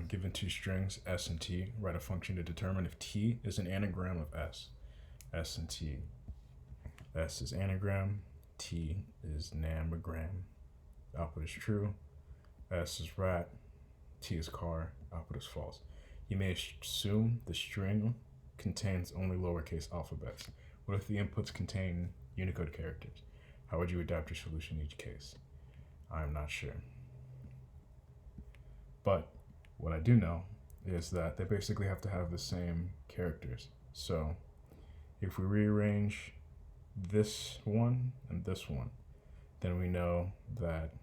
given two strings, s and t, write a function to determine if t is an anagram of s. S and t. S is anagram, t is namagram. Output is true. S is rat, t is car, output is false. You may assume the string contains only lowercase alphabets. What if the inputs contain Unicode characters? How would you adapt your solution in each case? I'm not sure. But what I do know is that they basically have to have the same characters. So if we rearrange this one and this one, then we know that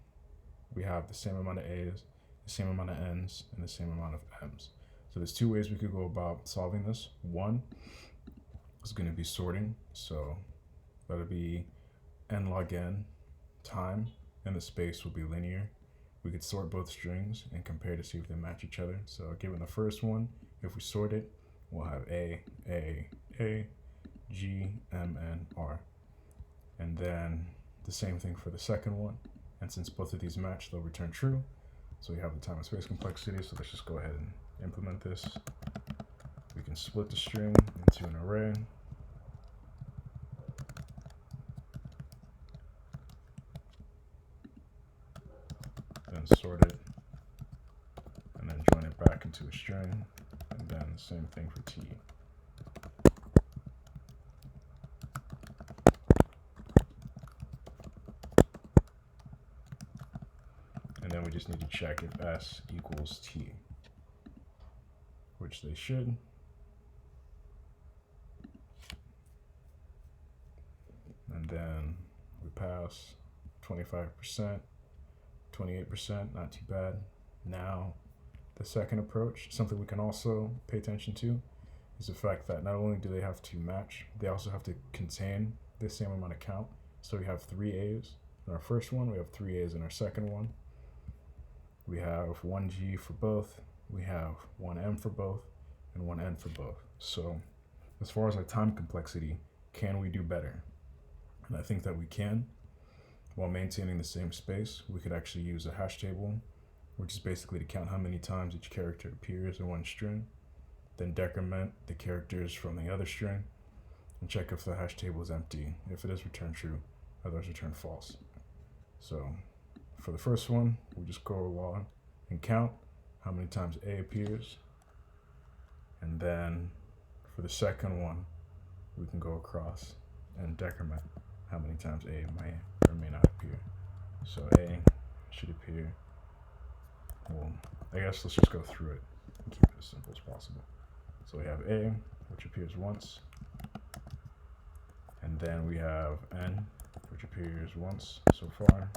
we have the same amount of A's, the same amount of N's, and the same amount of M's. So there's two ways we could go about solving this. One is going to be sorting. So that'll be n log n time, and the space will be linear. We could sort both strings and compare to see if they match each other. So given the first one, if we sort it, we'll have A, G, M, N, R. And then the same thing for the second one. And since both of these match, they'll return true. So we have the time and space complexity. So let's just go ahead and implement this. We can split the string into an array. Then sort it, and then join it back into a string, and then the same thing for t. And then we just need to check if s equals t, which they should. And then we pass 25%. 28%, not too bad. Now, the second approach, something we can also pay attention to, is the fact that not only do they have to match, they also have to contain the same amount of count. So we have 3 A's in our first one, we have 3 A's in our second one. We have 1 G for both, we have 1 M for both, and 1 N for both. So as far as our time complexity, can we do better? And I think that we can. While maintaining the same space, we could actually use a hash table, which is basically to count how many times each character appears in one string, then decrement the characters from the other string, and check if the hash table is empty. If it is, return true, otherwise return false. So for the first one, we just go along and count how many times A appears. And then for the second one, we can go across and decrement how many times A might or may not appear. So A should appear, well, I guess let's just go through it and keep it as simple as possible. So we have A, which appears once, and then we have N, which appears once so far.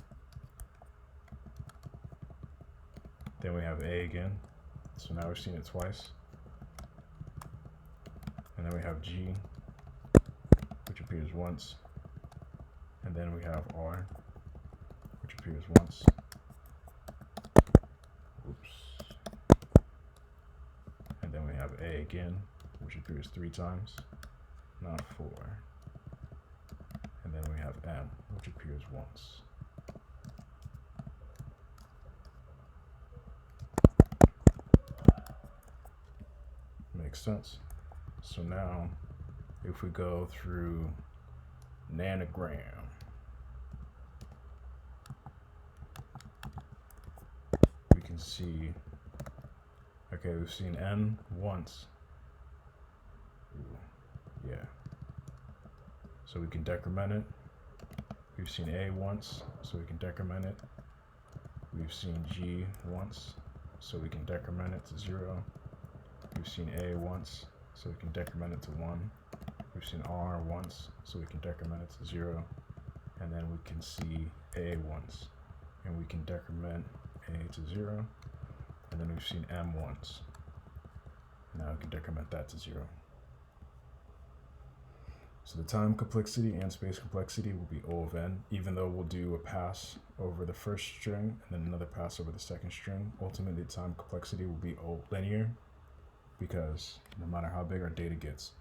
Then we have A again, so now we've seen it twice. And then we have G, which appears once. And then we have R, which appears once. Oops. And then we have A again, which appears 3 times, not 4. And then we have M, which appears once. Makes sense. So now, if we go through an anagram, we can see, okay, we've seen N once. Ooh, yeah. So we can decrement it. We've seen A once, so we can decrement it. We've seen G once, so we can decrement it to 0. We've seen A once, so we can decrement it to 1. We've seen R once, so we can decrement it to 0. And then we can see A once, and we can decrement A to 0. And then we've seen M once. Now we can decrement that to 0. So the time complexity and space complexity will be O of n, even though we'll do a pass over the first string and then another pass over the second string. Ultimately, the time complexity will be O linear, because no matter how big our data gets,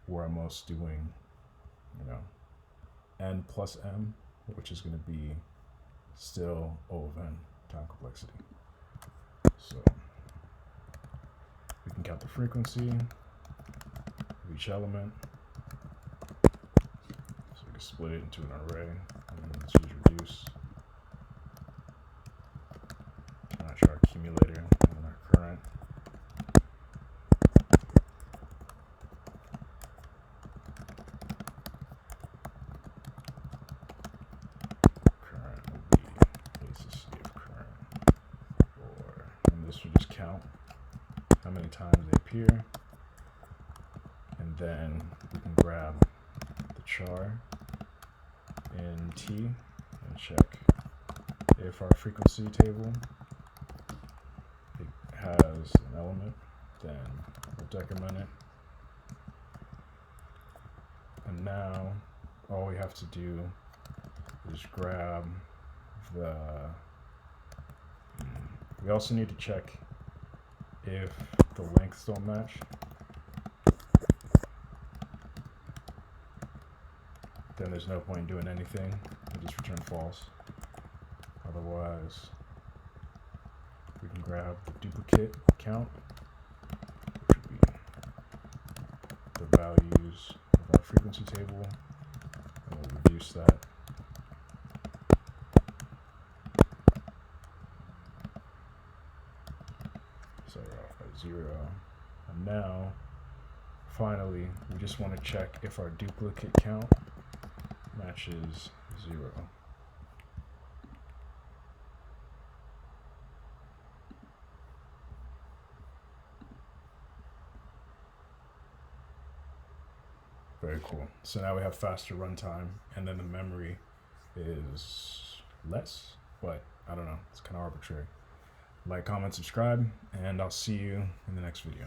we're almost doing, n plus m, which is going to be still O of n time complexity. So count the frequency of each element. So we can split it into an array. And then let's use reduce. Match our accumulator and our current. Current will be basis of current. And this will just count how many times they appear. And then we can grab the char in T and check if our frequency table has an element, then we'll decrement it. And now all we have to do is grab the, we also need to check if the lengths don't match. Then there's no point in doing anything, we just return false. Otherwise, we can grab the duplicate count, which would be the values of our frequency table, and we'll reduce that. Start off by 0. And now, finally, we just want to check if our duplicate count matches 0. Very cool. So now we have faster runtime, and then the memory is less, but I don't know, it's kind of arbitrary. Like, comment, subscribe, and I'll see you in the next video.